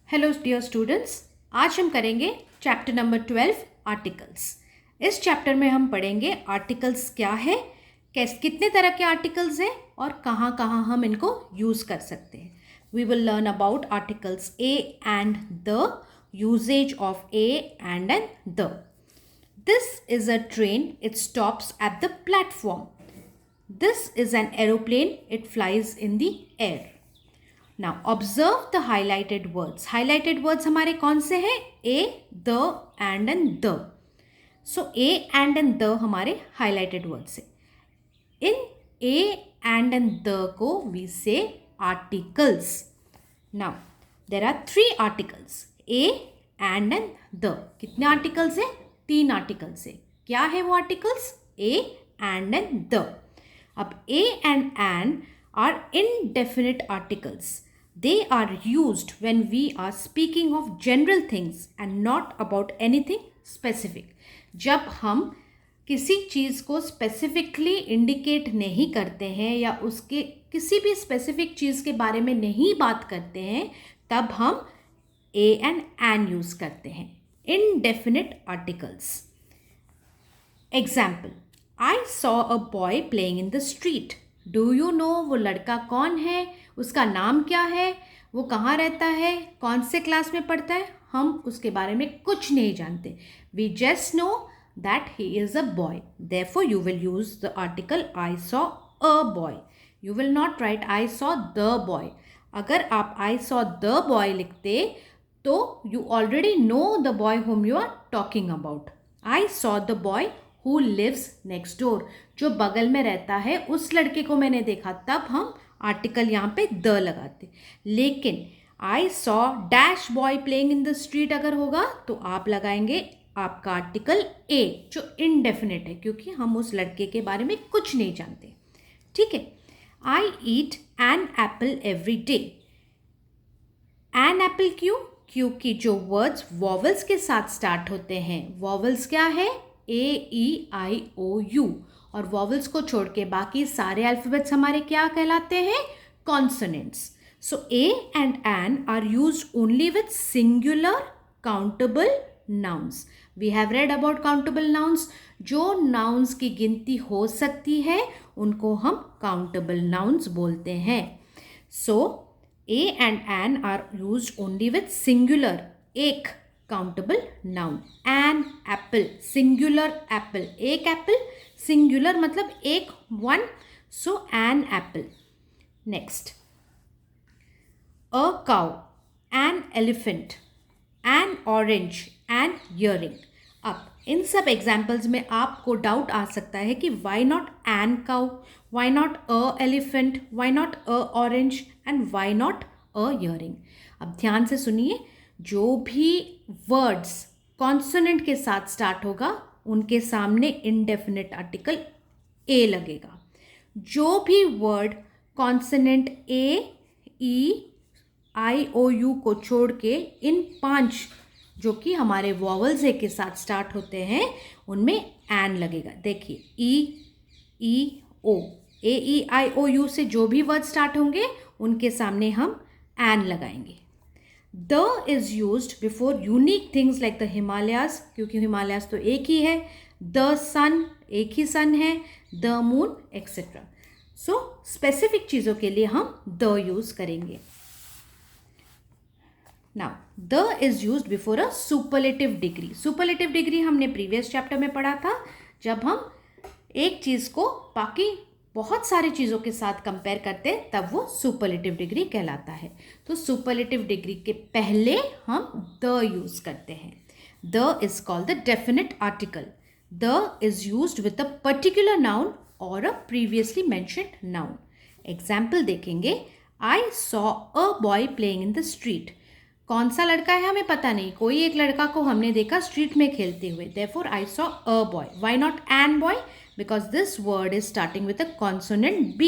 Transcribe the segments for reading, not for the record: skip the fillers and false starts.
Hello dear students, आज हम करेंगे चैप्टर नंबर 12 आर्टिकल्स। इस चैप्टर में हम पढ़ेंगे आर्टिकल्स क्या है, कितने तरह के आर्टिकल्स हैं और कहाँ कहाँ हम इनको यूज़ कर सकते हैं। We will learn about articles a and the, uses of a and the. This is a train, it stops at the platform. This is an aeroplane, it flies in the air. Now observe the highlighted words. Highlighted words हमारे कौन से हैं? A, the, and the. So A and the हमारे highlighted words हैं. In A and the को we say articles. Now there are 3 articles. A and the. कितने articles हैं? 3 articles हैं. क्या है वो articles? A and the. अब A and an are indefinite articles. They are used when we are speaking of general things and not about anything specific. जब हम किसी चीज़ को स्पेसिफिकली इंडिकेट नहीं करते हैं या उसके किसी भी स्पेसिफिक चीज़ के बारे में नहीं बात करते हैं, तब हम ए एंड एन यूज़ करते हैं। Indefinite articles. Example, I saw a boy playing in the street. Do you know वो लड़का कौन है, उसका नाम क्या है, वो कहाँ रहता है, कौन से क्लास में पढ़ता है, हम उसके बारे में कुछ नहीं जानते। We just know that he is a boy, therefore you will use the article I saw a boy. You will not write I saw the boy. अगर आप आई सॉ द बॉय लिखते तो you already know the boy whom you are talking about. I saw the boy who lives next door, जो बगल में रहता है उस लड़के को मैंने देखा, तब हम आर्टिकल यहाँ पे द लगाते। लेकिन I saw dash boy playing in the street अगर होगा तो आप लगाएंगे आपका आर्टिकल ए, जो इनडेफिनिट है, क्योंकि हम उस लड़के के बारे में कुछ नहीं जानते। ठीक है। I eat an apple every day. An apple क्यों? क्योंकि जो वर्ड्स वॉवल्स के साथ स्टार्ट होते हैं, वॉवल्स क्या है? AEIOU, और वॉवल्स को छोड़ के बाकी सारे अल्फ़ाबेट्स हमारे क्या कहलाते हैं? Consonants. So a and an are used only with singular countable nouns. We have read about countable nouns. जो नाउन्स की गिनती हो सकती है उनको हम काउंटेबल नाउन्स बोलते हैं। So a and an are used only with singular, एक countable noun. An apple, singular apple, एक एप्पल, सिंगुलर मतलब एक, one, so an apple. Next, a cow, an elephant, an orange, an earring. अब इन सब examples में आपको doubt आ सकता है कि why not an cow, why not a elephant, why not a orange and why not a earring. अब ध्यान से सुनिए, जो भी वर्ड्स कॉन्सोनेंट के साथ स्टार्ट होगा उनके सामने इनडेफिनिट आर्टिकल ए लगेगा। जो भी word consonant A, E, I, O, U को छोड़ के इन 5 जो कि हमारे वॉवल्स ए के साथ स्टार्ट होते हैं उनमें एन लगेगा। देखिए, ई, ओ, AEIOU से जो भी वर्ड स्टार्ट होंगे उनके सामने हम एन लगाएंगे। The is used before unique things like the Himalayas, क्योंकि हिमालयास तो एक ही है, the sun एक ही सन है, the moon etc. So specific चीज़ों के लिए हम the यूज़ करेंगे। Now the is used before a superlative degree. Superlative degree हमने previous chapter में पढ़ा था, जब हम एक चीज़ को बाकी बहुत सारी चीज़ों के साथ कंपेयर करते हैं तब वो सुपरलेटिव डिग्री कहलाता है। तो सुपरलेटिव डिग्री के पहले हम द यूज़ करते हैं। The is called the definite article. The is used with a particular noun और अ प्रीवियसली मेंशन्ड नाउन। एग्जाम्पल देखेंगे, आई saw a boy playing in the street. कौन सा लड़का है हमें पता नहीं, कोई एक लड़का को हमने देखा स्ट्रीट में खेलते हुए, therefore I saw a boy. Why not an boy? Because this word is starting with a consonant B.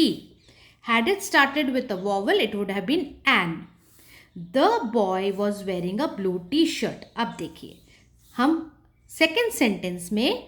Had it started with a vowel, it would have been an. The boy was wearing a blue t-shirt. अब देखिए, हम second sentence में,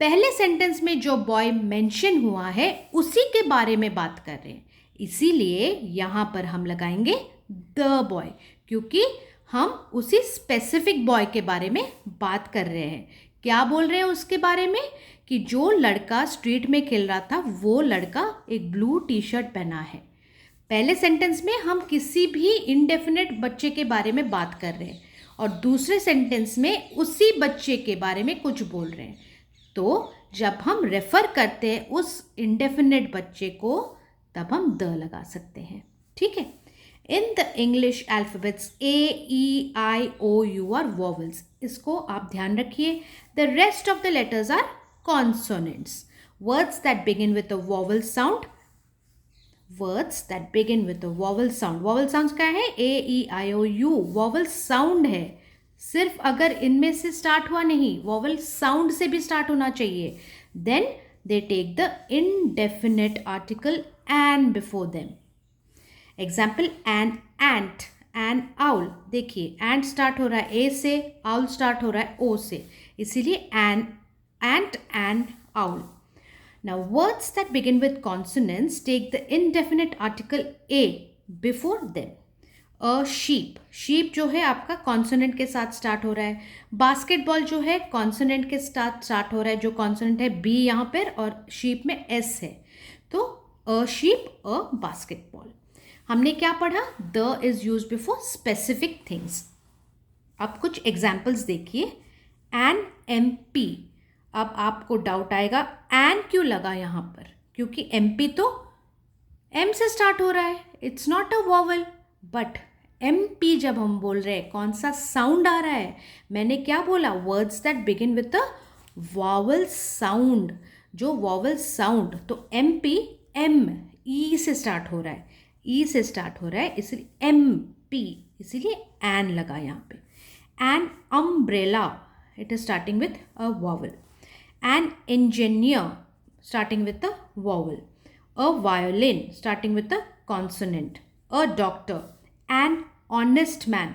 पहले sentence में जो boy mention हुआ है उसी के बारे में बात कर रहे हैं, इसीलिए यहाँ पर हम लगाएंगे द बॉय, क्योंकि हम उसी स्पेसिफिक बॉय के बारे में बात कर रहे हैं। क्या बोल रहे हैं उसके बारे में कि जो लड़का स्ट्रीट में खेल रहा था वो लड़का एक ब्लू टी शर्ट पहना है। पहले सेंटेंस में हम किसी भी इनडेफिनेट बच्चे के बारे में बात कर रहे हैं और दूसरे सेंटेंस में उसी बच्चे के बारे में कुछ बोल रहे हैं। तो जब हम रेफर करते हैं उस इनडेफिनेट बच्चे को तब हम द लगा सकते हैं। ठीक है। In the English alphabets A E I O U are vowels. इसको आप ध्यान रखिए। The rest of the letters are consonants. Words that begin with a vowel sound, words that begin with a vowel sound. Vowel sound क्या है? A E I O U vowel sound है। सिर्फ अगर इनमें से स्टार्ट हुआ नहीं, vowel sound से भी स्टार्ट होना चाहिए। Then they take the indefinite article an before them. Example an ant, an owl. देखिए एंट स्टार्ट हो रहा है ए से, आउल स्टार्ट हो रहा है ओ से, इसीलिए N ant an owl. Now words that begin with consonants take the indefinite article a before them. A sheep, sheep जो है आपका कॉन्सोनेंट के साथ स्टार्ट हो रहा है। बास्केटबॉल जो है कॉन्सोनेंट के साथ स्टार्ट हो रहा है, जो कॉन्सोनेंट है बी यहाँ पर और शीप में एस है। तो अ शीप, अ बास्केटबॉल। हमने क्या पढ़ा? The is use before specific things. अब कुछ एग्जाम्पल्स देखिए। An M P. अब आपको डाउट आएगा एन क्यों लगा यहाँ पर, क्योंकि एम पी तो एम से स्टार्ट हो रहा है, it's not a vowel. But M P जब हम बोल रहे हैं कौन सा साउंड आ रहा है? मैंने क्या बोला? Words that begin with a vowel sound. जो वॉवल साउंड, तो एम पी एम ई से स्टार्ट हो रहा है, ई से स्टार्ट हो रहा है, इसलिए एम पी, इसीलिए एन लगा यहाँ पे। An umbrella, it is starting with a vowel. An engineer, starting with a vowel. A violin, starting with a consonant. A doctor. An honest man.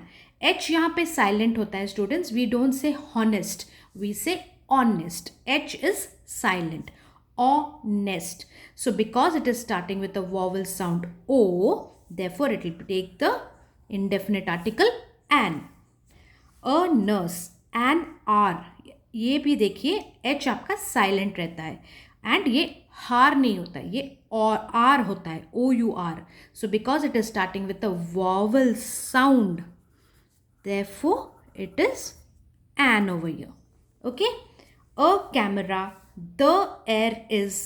H यहाँ पे silent होता है students. We don't say honest. We say honest. H is silent. Honest. So because it is starting with a vowel sound O, therefore it will take the indefinite article an. A nurse. An R. ये भी देखिए H आपका silent रहता है and ये हार नहीं होता है, ये और आर होता है, O U R. So because it is starting with a vowel sound, therefore it is an over here. Okay. A camera, the air is,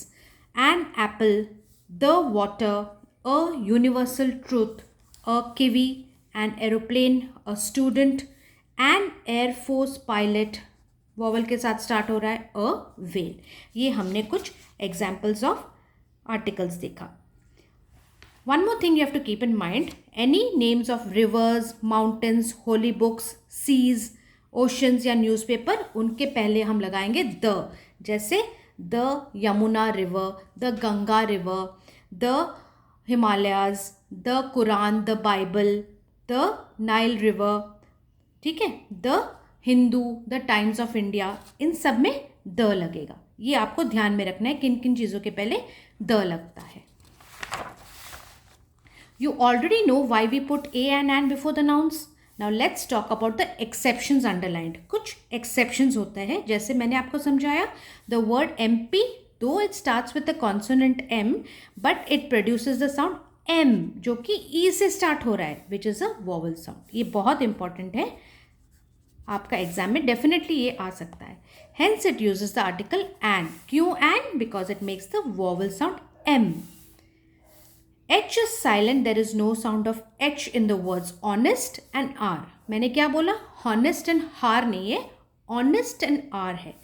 an apple, the water, a universal truth, a kiwi, an aeroplane, a student, an air force pilot, vowel के साथ start हो रहा है, a well. ये हमने कुछ examples of articles देखा। One more thing you have to keep in mind, any names of rivers, mountains, holy books, seas, oceans या न्यूज़पेपर, उनके पहले हम लगाएंगे द। जैसे the Yamuna river, the Ganga river, the Himalayas, the Quran, the Bible, the Nile river. ठीक है। The Hindu, the Times of India, इन सब में द लगेगा। ये आपको ध्यान में रखना है किन किन चीज़ों के पहले द लगता है। You already know why we put a and an before the nouns. Now let's talk about the exceptions underlined. कुछ एक्सेप्शंस होते हैं, जैसे मैंने आपको समझाया, the word M P, though it starts with the consonant M but it produces the sound em, जो कि E से स्टार्ट हो रहा है, which is a vowel sound. ये बहुत इंपॉर्टेंट है, आपका एग्जाम में डेफिनेटली ये आ सकता है। Hence it uses the article an. क्यों an? Because it makes the vowel sound M. H is silent, there is no sound of H in the words honest and hour. मैंने क्या बोला? Honest and hour नहीं है, honest and hour है।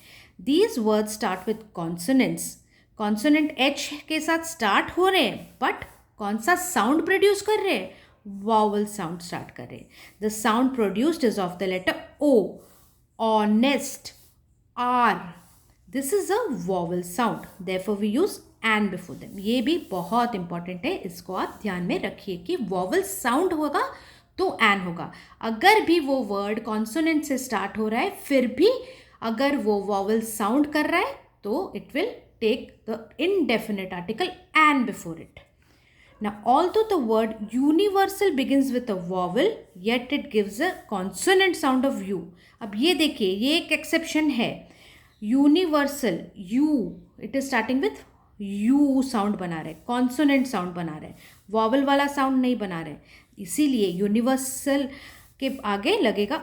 These word start with consonants. Consonant H के साथ start हो रहे हैं, बट कौन सा साउंड प्रोड्यूस कर रहे हैं? वॉवल साउंड स्टार्ट कर रहे हैं। The sound produced is of the letter O. Honest, hour, this is a vowel sound, therefore we use an before them. ये भी बहुत इंपॉर्टेंट है, इसको आप ध्यान में रखिए कि वॉवल साउंड होगा तो एन होगा। अगर भी वो वर्ड कॉन्सोनेंट से स्टार्ट हो रहा है, फिर भी अगर वो वॉवल साउंड कर रहा है, तो it will take the indefinite article and before it. Now, although the word universal begins with a vowel, yet it gives a consonant sound of U. अब ये देखिए, ये एक एक्सेप्शन है. Universal, you, it is starting with you sound बना रहे, consonant sound बना रहे, वॉवल वाला साउंड नहीं बना रहे. इसीलिए यूनिवर्सल के आगे लगेगा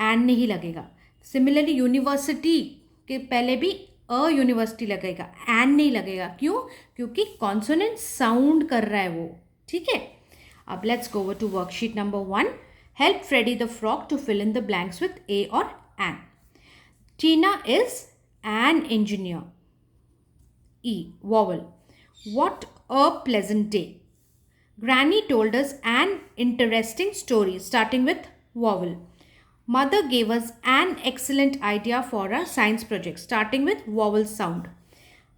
एन नहीं लगेगा. सिमिलरली यूनिवर्सिटी के पहले भी यूनिवर्सिटी लगेगा, एन नहीं लगेगा. क्यों? क्योंकि कॉन्सोनेंट साउंड कर रहा है वो. ठीक है. अब let's go over to worksheet number 1. Help Freddy the frog to fill in the blanks with a और an. Tina is an engineer. E. Vowel. What a pleasant day. Granny told us an interesting story starting with vowel. Mother gave us an excellent idea for a science project starting with vowel sound.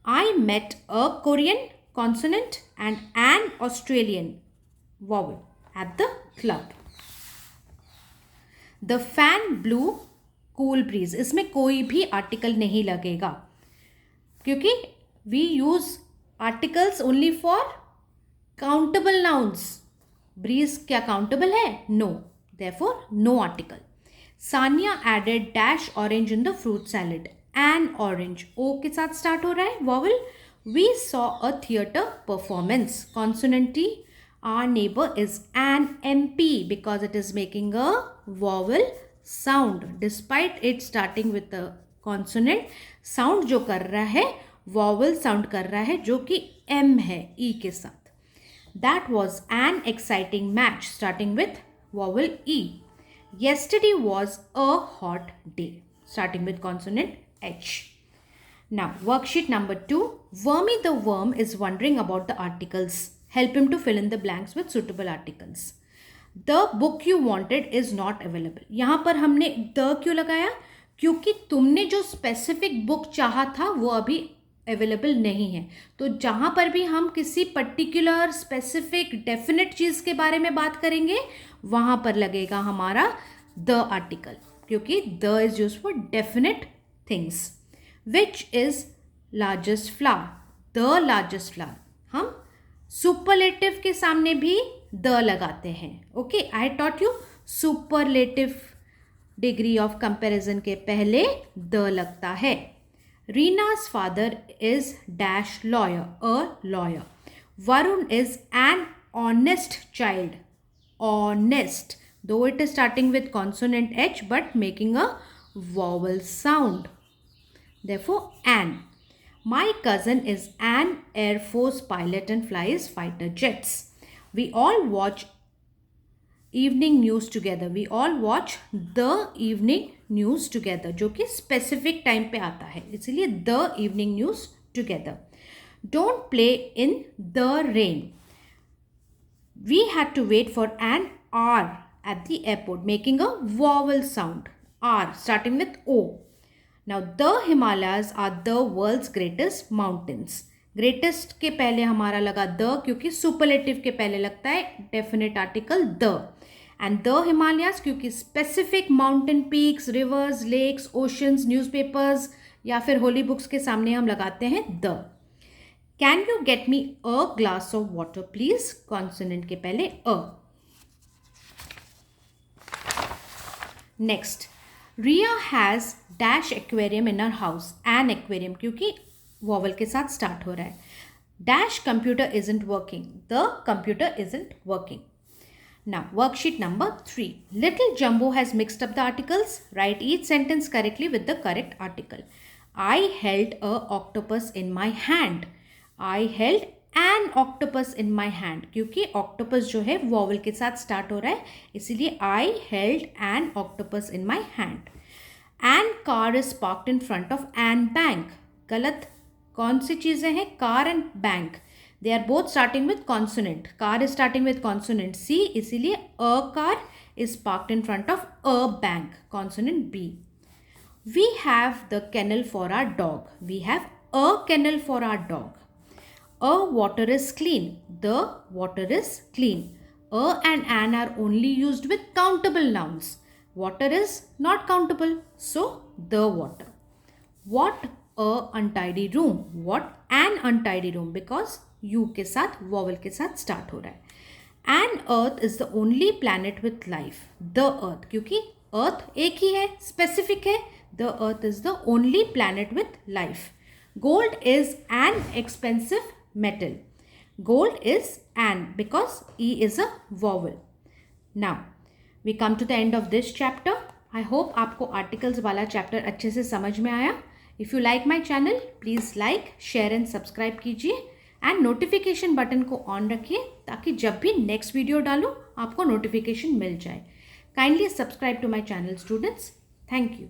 I met a Korean consonant and an Australian vowel at the club. The fan blew cool breeze. इसमें कोई भी article नहीं लगेगा क्योंकि we use articles only for countable nouns. Breeze क्या countable है? No. Therefore no article. Sania added dash orange in the fruit salad. An orange, O के साथ स्टार्ट हो रहा है vowel. We saw a theatre performance. Consonant T. Our neighbour is an MP because it is making a vowel sound despite it starting with a consonant. Sound जो कर रहा है vowel sound कर रहा है जो कि M है E के साथ. That was an exciting match starting with vowel E. Yesterday was a hot day starting with consonant H. Now worksheet number 2. Wormy the worm is wondering about the articles. Help him to fill in the blanks with suitable articles. The book you wanted is not available. यहाँ पर हमने the क्यों लगाया? क्योंकि तुमने जो specific book चाहा था वो अभी अवेलेबल नहीं है. तो जहाँ पर भी हम किसी पर्टिकुलर स्पेसिफिक डेफिनेट चीज़ के बारे में बात करेंगे वहाँ पर लगेगा हमारा द आर्टिकल, क्योंकि the is use for definite things. Which is largest flower? The largest flower. हम सुपरलेटिव के सामने भी द लगाते हैं. Okay, I taught you superlative degree of comparison के पहले द लगता है. रीना's father is dash lawyer, a lawyer. Varun is an honest child. Honest, though it is starting with consonant H but making a vowel sound. Therefore, an. My cousin is an Air Force pilot and flies fighter jets. We all watch evening news together. We all watch the evening news together, जो कि specific time पे आता है, इसीलिए the evening news together. Don't play in the rain. We had to wait for an hour at the airport, making a vowel sound. R starting with O. Now the Himalayas are the world's greatest mountains. Greatest के पहले हमारा लगा the क्योंकि superlative के पहले लगता है definite article the. And the Himalayas क्योंकि specific mountain peaks, rivers, lakes, oceans, newspapers या फिर होली बुक्स के सामने हम लगाते हैं द. Can you get me a glass of water please? Consonant के पहले a. Next, Riya has dash aquarium in her house. An aquarium क्योंकि वॉवल के साथ स्टार्ट हो रहा है. Dash computer isn't working. The computer isn't working. Now worksheet number 3. Little Jumbo has mixed up the articles. Write each sentence correctly with the correct article. I held a octopus in my hand. I held an octopus in my hand क्योंकि octopus जो है vowel के साथ start हो रहा है, इसीलिए I held an octopus in my hand. An car is parked in front of an bank. गलत. कौन सी चीज़ें हैं? Car and bank. They are both starting with consonant. Car is starting with consonant C, इसीलिए a car is parked in front of a bank, consonant B. We have the kennel for our dog. We have a kennel for our dog. A water is clean. The water is clean. A and an are only used with countable nouns. Water is not countable, so the water. What a untidy room. What an untidy room, because U के साथ, vowel के साथ start हो रहा है. And Earth is the only planet with life. The Earth, क्योंकि Earth एक ही है, स्पेसिफिक है. The Earth is the only planet with life. Gold is an expensive metal. Gold is an because E is a vowel. Now we come to the end of this chapter. I hope आपको articles वाला chapter अच्छे से समझ में आया. If you like my channel please like, share and subscribe कीजिए and notification button को on रखिए ताकि जब भी नेक्स्ट वीडियो डालूँ आपको नोटिफिकेशन मिल जाए. Kindly subscribe to my channel students. Thank you.